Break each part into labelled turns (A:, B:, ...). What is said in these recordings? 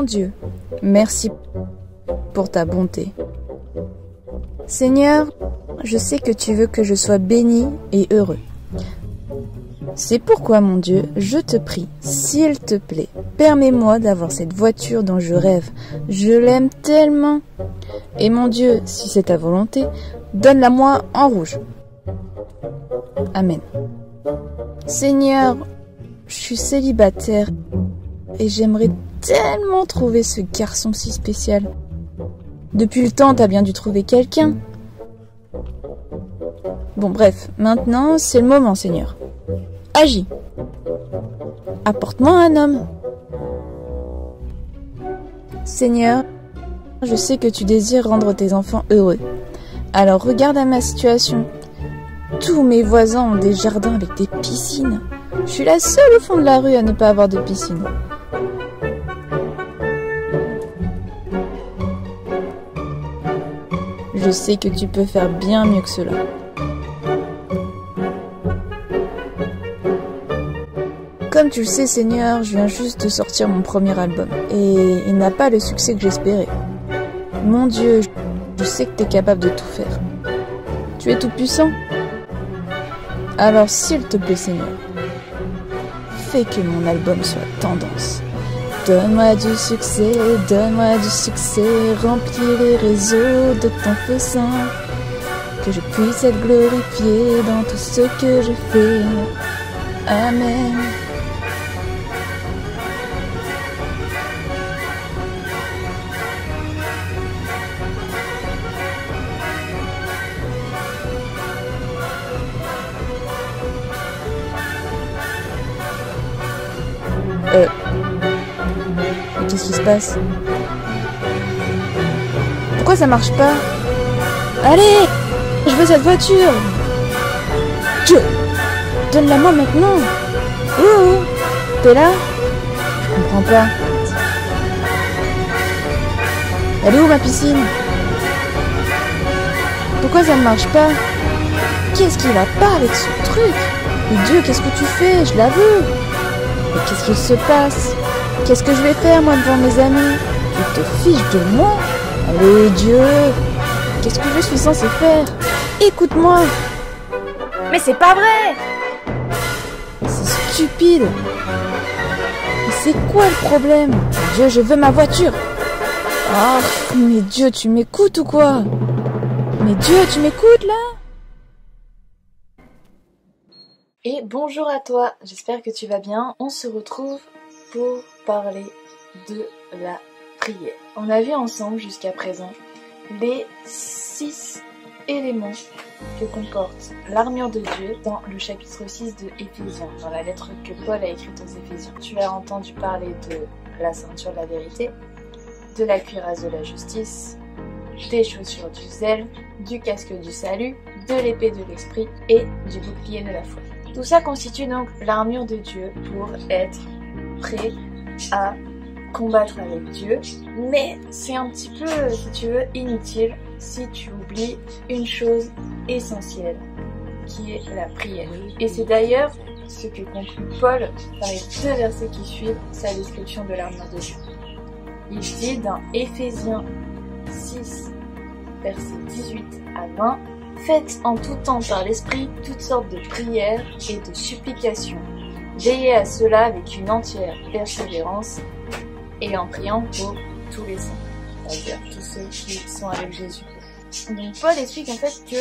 A: Dieu, merci pour ta bonté. Seigneur, je sais que tu veux que je sois béni et heureux. C'est pourquoi, mon Dieu, je te prie, s'il te plaît, permets-moi d'avoir cette voiture dont je rêve. Je l'aime tellement. Et mon Dieu, si c'est ta volonté, donne-la-moi en rouge. Amen. Seigneur, je suis célibataire et j'aimerais tellement trouver ce garçon si spécial. Depuis le temps, t'as bien dû trouver quelqu'un. Bon, bref, maintenant, c'est le moment, Seigneur. Agis. Apporte-moi un homme. Seigneur, je sais que tu désires rendre tes enfants heureux. Alors regarde à ma situation. Tous mes voisins ont des jardins avec des piscines. Je suis la seule au fond de la rue à ne pas avoir de piscine. Je sais que tu peux faire bien mieux que cela. Comme tu le sais, Seigneur, je viens juste de sortir mon premier album et il n'a pas le succès que j'espérais. Mon Dieu, je sais que tu es capable de tout faire. Tu es tout puissant. Alors, s'il te plaît, Seigneur, fais que mon album soit tendance. Donne-moi du succès, remplis les réseaux de ton feu saint, que je puisse être glorifié dans tout ce que je fais. Amen. Qu'est-ce qui se passe? Pourquoi ça marche pas? Allez! Je veux cette voiture! Dieu! Donne-la-moi maintenant! Ouh! T'es là? Je comprends pas. Elle est où ma piscine? Pourquoi ça ne marche pas? Qu'est-ce qui va pas avec ce truc? Mais Dieu, qu'est-ce que tu fais? Je la veux! Mais qu'est-ce qu'il se passe? Qu'est-ce que je vais faire, moi, devant mes amis? Tu te fiches de moi? Allez, Dieu! Qu'est-ce que je suis censée faire? Écoute-moi! Mais c'est pas vrai! C'est stupide! Mais c'est quoi le problème? Dieu, je veux ma voiture! Ah, mais Dieu, tu m'écoutes ou quoi? Mais Dieu, tu m'écoutes, là? Et bonjour à toi, j'espère que tu vas bien. On se retrouve pour parler de la prière. On a vu ensemble jusqu'à présent les 6 éléments que comporte l'armure de Dieu dans le chapitre 6 de Éphésiens, dans la lettre que Paul a écrite aux Éphésiens. Tu as entendu parler de la ceinture de la vérité, de la cuirasse de la justice, des chaussures du zèle, du casque du salut, de l'épée de l'esprit et du bouclier de la foi. Tout ça constitue donc l'armure de Dieu pour être prêt à combattre avec Dieu, mais c'est un petit peu, si tu veux, inutile si tu oublies une chose essentielle, qui est la prière. Et c'est d'ailleurs ce que conclut Paul dans les 2 versets qui suivent sa description de l'armure de Dieu. Il dit dans Éphésiens 6, versets 18 à 20, « Faites en tout temps par l'Esprit toutes sortes de prières et de supplications. Veillez à cela avec une entière persévérance et en priant pour tous les saints. » C'est-à-dire tous ceux qui sont avec Jésus. Donc Paul explique en fait que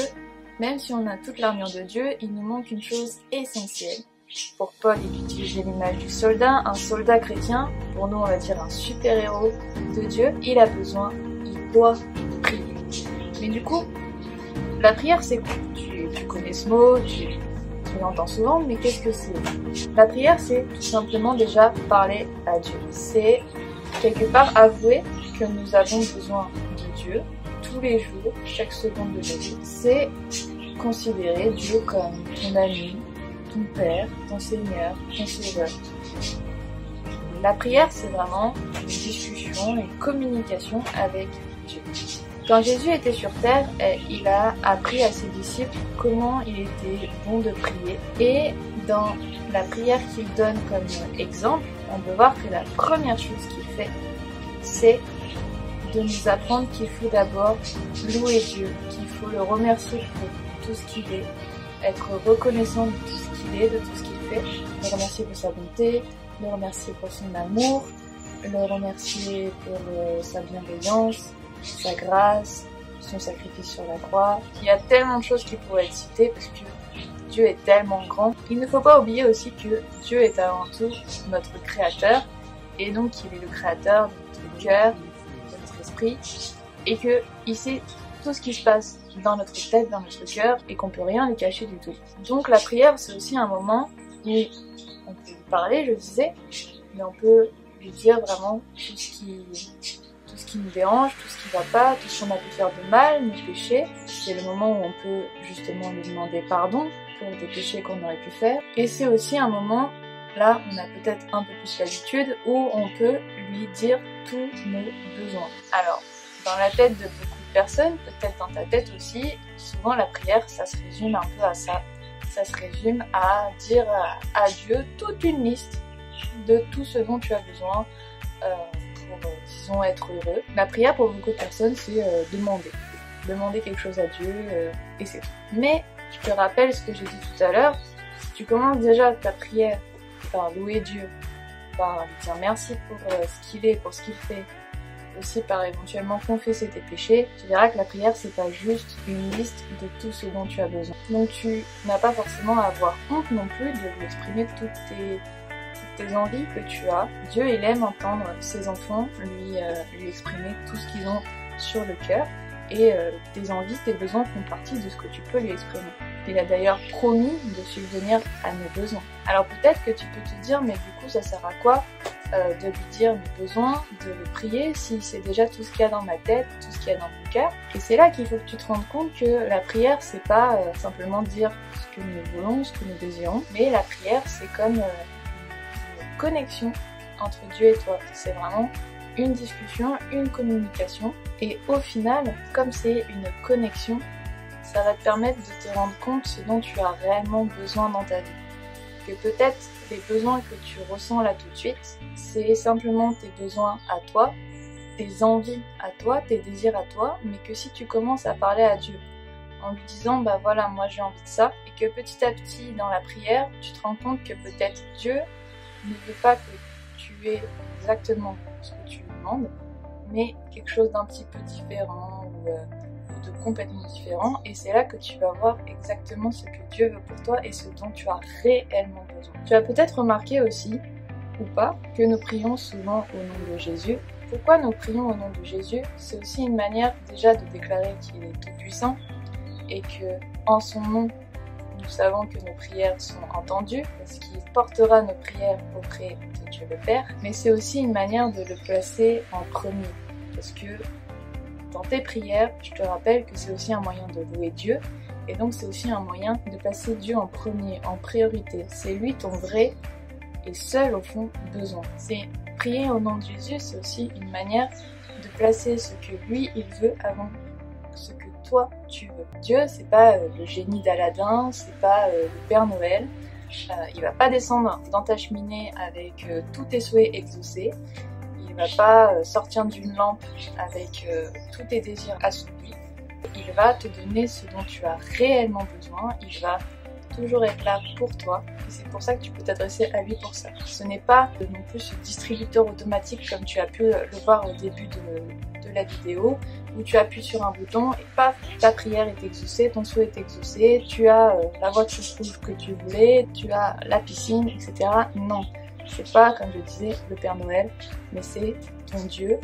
A: même si on a toute l'armure de Dieu, il nous manque une chose essentielle. Pour Paul, il utilisait l'image du soldat. Un soldat chrétien, pour nous on va dire un super-héros de Dieu, il a besoin, il doit prier. Mais du coup, la prière c'est quoi? Tu connais ce mot, tu l'entends souvent, mais qu'est-ce que c'est? La prière c'est tout simplement déjà parler à Dieu. C'est quelque part avouer que nous avons besoin de Dieu tous les jours, chaque seconde de notre vie. C'est considérer Dieu comme ton ami, ton père, ton seigneur, ton sauveur. La prière c'est vraiment une discussion, une communication avec Dieu. Quand Jésus était sur terre, il a appris à ses disciples comment il était bon de prier. Et dans la prière qu'il donne comme exemple, on peut voir que la première chose qu'il fait, c'est de nous apprendre qu'il faut d'abord louer Dieu, qu'il faut le remercier pour tout ce qu'il est, être reconnaissant de tout ce qu'il est, de tout ce qu'il fait, le remercier pour sa bonté, le remercier pour son amour, le remercier pour sa bienveillance, sa grâce, son sacrifice sur la croix. Il y a tellement de choses qui pourraient être citées parce que Dieu est tellement grand. Il ne faut pas oublier aussi que Dieu est avant tout notre créateur et donc qu'il est le créateur de notre cœur, de notre esprit et qu'il sait tout ce qui se passe dans notre tête, dans notre cœur et qu'on peut rien lui cacher du tout. Donc la prière c'est aussi un moment où on peut lui parler, je disais, mais on peut lui dire vraiment tout ce qui nous dérange, tout ce qui va pas, tout ce qu'on a pu faire de mal, nos péchés. C'est le moment où on peut justement lui demander pardon pour des péchés qu'on aurait pu faire. Et c'est aussi un moment, là on a peut-être un peu plus l'habitude, où on peut lui dire tous nos besoins. Alors, dans la tête de beaucoup de personnes, peut-être dans ta tête aussi, souvent la prière ça se résume un peu à ça. Ça se résume à dire à Dieu toute une liste de tout ce dont tu as besoin pour, disons, être heureux. La prière pour beaucoup de personnes, c'est demander quelque chose à Dieu et c'est tout. Mais je te rappelle ce que j'ai dit tout à l'heure, si tu commences déjà ta prière par louer Dieu, par lui dire merci pour ce qu'il est, pour ce qu'il fait, aussi par éventuellement confesser tes péchés, tu verras que la prière c'est pas juste une liste de tout ce dont tu as besoin. Donc tu n'as pas forcément à avoir honte non plus de lui exprimer toutes tes envies que tu as. Dieu il aime entendre ses enfants lui exprimer tout ce qu'ils ont sur le cœur et tes envies, tes besoins font partie de ce que tu peux lui exprimer. Il a d'ailleurs promis de subvenir à nos besoins. Alors peut-être que tu peux te dire mais du coup ça sert à quoi de lui dire mes besoins, de le prier si c'est déjà tout ce qu'il y a dans ma tête, tout ce qu'il y a dans mon cœur. Et c'est là qu'il faut que tu te rendes compte que la prière c'est pas simplement dire ce que nous voulons, ce que nous désirons, mais la prière c'est comme une connexion entre Dieu et toi. C'est vraiment une discussion, une communication et au final, comme c'est une connexion, ça va te permettre de te rendre compte ce dont tu as réellement besoin dans ta vie. Que peut-être les besoins que tu ressens là tout de suite, c'est simplement tes besoins à toi, tes envies à toi, tes désirs à toi, mais que si tu commences à parler à Dieu en lui disant bah voilà moi j'ai envie de ça, et que petit à petit dans la prière tu te rends compte que peut-être Dieu ne veut pas que tu aies exactement ce que tu lui demandes, mais quelque chose d'un petit peu différent ou de complètement différent, et c'est là que tu vas voir exactement ce que Dieu veut pour toi et ce dont tu as réellement besoin. Tu as peut-être remarqué aussi, ou pas, que nous prions souvent au nom de Jésus. Pourquoi nous prions au nom de Jésus? C'est aussi une manière déjà de déclarer qu'il est tout puissant et que en son nom, nous savons que nos prières sont entendues parce qu'il portera nos prières auprès de Dieu le Père, mais c'est aussi une manière de le placer en premier parce que dans tes prières, je te rappelle que c'est aussi un moyen de louer Dieu et donc c'est aussi un moyen de placer Dieu en premier, en priorité. C'est lui ton vrai et seul au fond besoin. C'est prier au nom de Jésus, c'est aussi une manière de placer ce que lui il veut avant ce que toi tu veux. Dieu c'est pas le génie d'Aladin, c'est pas le Père Noël. Il va pas descendre dans ta cheminée avec tous tes souhaits exaucés. Il va pas sortir d'une lampe avec tous tes désirs assouvis. Il va te donner ce dont tu as réellement besoin. Il va toujours être là pour toi. Et c'est pour ça que tu peux t'adresser à lui pour ça. Ce n'est pas non plus ce distributeur automatique comme tu as pu le voir au début de la vidéo, où tu appuies sur un bouton et paf, ta prière est exaucée, ton souhait est exaucé, tu as la voiture rouge que tu voulais, tu as la piscine, etc. Non. C'est pas, comme je disais, le Père Noël, mais c'est ton Dieu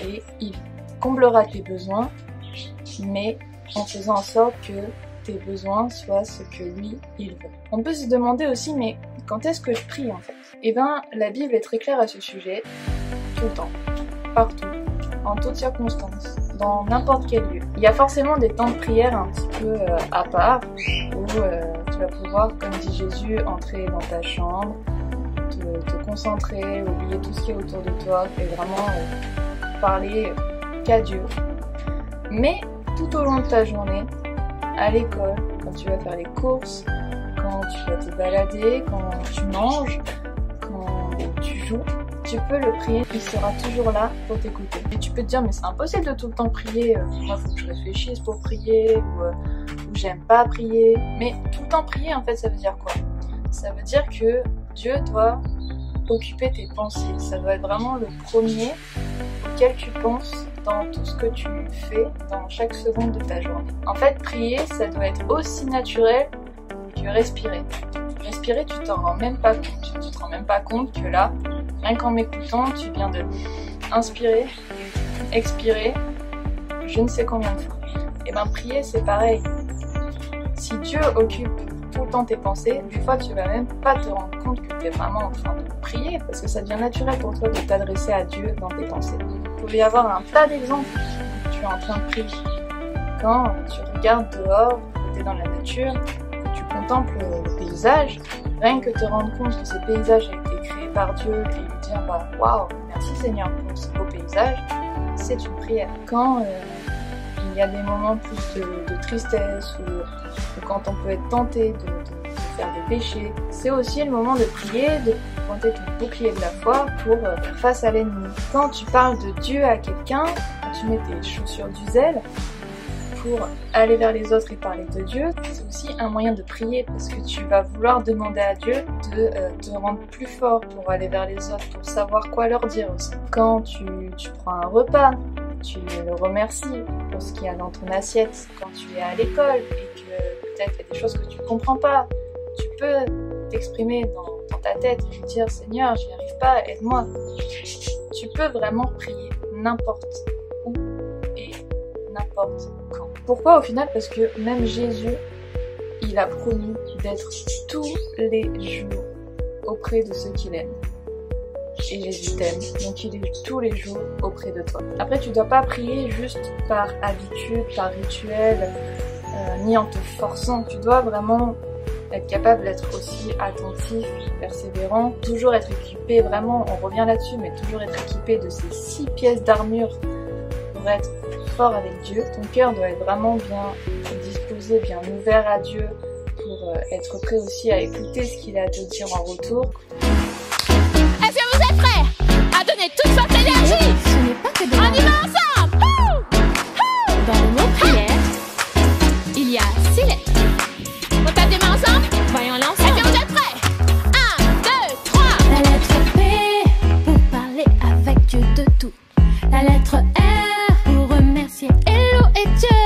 A: et il comblera tes besoins, mais en faisant en sorte que tes besoins soient ce que lui, il veut. On peut se demander aussi, mais quand est-ce que je prie en fait? Eh ben, la Bible est très claire à ce sujet, tout le temps, partout, en toutes circonstances, dans n'importe quel lieu. Il y a forcément des temps de prière un petit peu à part, où tu vas pouvoir, comme dit Jésus, entrer dans ta chambre, te concentrer, oublier tout ce qui est autour de toi et vraiment parler qu'à Dieu. Mais tout au long de ta journée, à l'école, quand tu vas faire les courses, quand tu vas te balader, quand tu manges, quand tu joues, tu tu peux le prier, il sera toujours là pour t'écouter. Et tu peux te dire mais c'est impossible de tout le temps prier, moi faut que je réfléchisse pour prier, ou j'aime pas prier. Mais tout le temps prier en fait ça veut dire quoi? Ça veut dire que Dieu doit occuper tes pensées, ça doit être vraiment le premier auquel tu penses dans tout ce que tu fais, dans chaque seconde de ta journée. En fait prier ça doit être aussi naturel que respirer. Respirer, tu t'en rends même pas compte. Tu te rends même pas compte que là, rien qu'en m'écoutant, tu viens de inspirer, expirer, je ne sais combien de fois. Et ben prier, c'est pareil. Si Dieu occupe tout le temps tes pensées, des fois tu vas même pas te rendre compte que tu es vraiment en train de prier, parce que ça devient naturel pour toi de t'adresser à Dieu dans tes pensées. Il peut y avoir un tas d'exemples où tu es en train de prier. Quand tu regardes dehors, tu es dans la nature, tu contemples le paysage, rien que te rendre compte que ce paysage a été créé par Dieu et lui dire bah waouh, merci Seigneur pour ce beau paysage, c'est une prière. Quand il y a des moments plus de tristesse ou quand on peut être tenté de faire des péchés, c'est aussi le moment de prier, de pointer ton bouclier de la foi pour faire face à l'ennemi. Quand tu parles de Dieu à quelqu'un, quand tu mets tes chaussures du zèle, pour aller vers les autres et parler de Dieu, c'est aussi un moyen de prier parce que tu vas vouloir demander à Dieu de te rendre plus fort pour aller vers les autres, pour savoir quoi leur dire aussi. Quand tu prends un repas, tu le remercies pour ce qu'il y a dans ton assiette. Quand tu es à l'école et que peut-être il y a des choses que tu ne comprends pas, tu peux t'exprimer dans ta tête et lui dire « Seigneur, j'y arrive pas, aide-moi ». Tu peux vraiment prier n'importe où et n'importe quand. Pourquoi au final? Parce que même Jésus, il a promis d'être tous les jours auprès de ceux qu'il aime. Et Jésus t'aime, donc il est tous les jours auprès de toi. Après, tu dois pas prier juste par habitude, par rituel, ni en te forçant. Tu dois vraiment être capable d'être aussi attentif, persévérant, toujours être équipé, vraiment, on revient là-dessus, mais toujours être équipé de ces 6 pièces d'armure pour être fort avec Dieu. Ton cœur doit être vraiment bien disposé, bien ouvert à Dieu pour être prêt aussi à écouter ce qu'il a à te dire en retour.
B: Est-ce que vous êtes prêts à donner toute votre énergie?
C: Ce n'est pas que de
B: On y va ensemble!
C: Dans le mot prière, il y a 6 lettres.
B: On tape des mains ensemble?
C: Voyons
B: Est-ce
C: l'ensemble.
B: que vous êtes prêts? 1, 2, 3.
C: La lettre P pour parler avec Dieu de tout. La lettre R pour remercier et louer Dieu.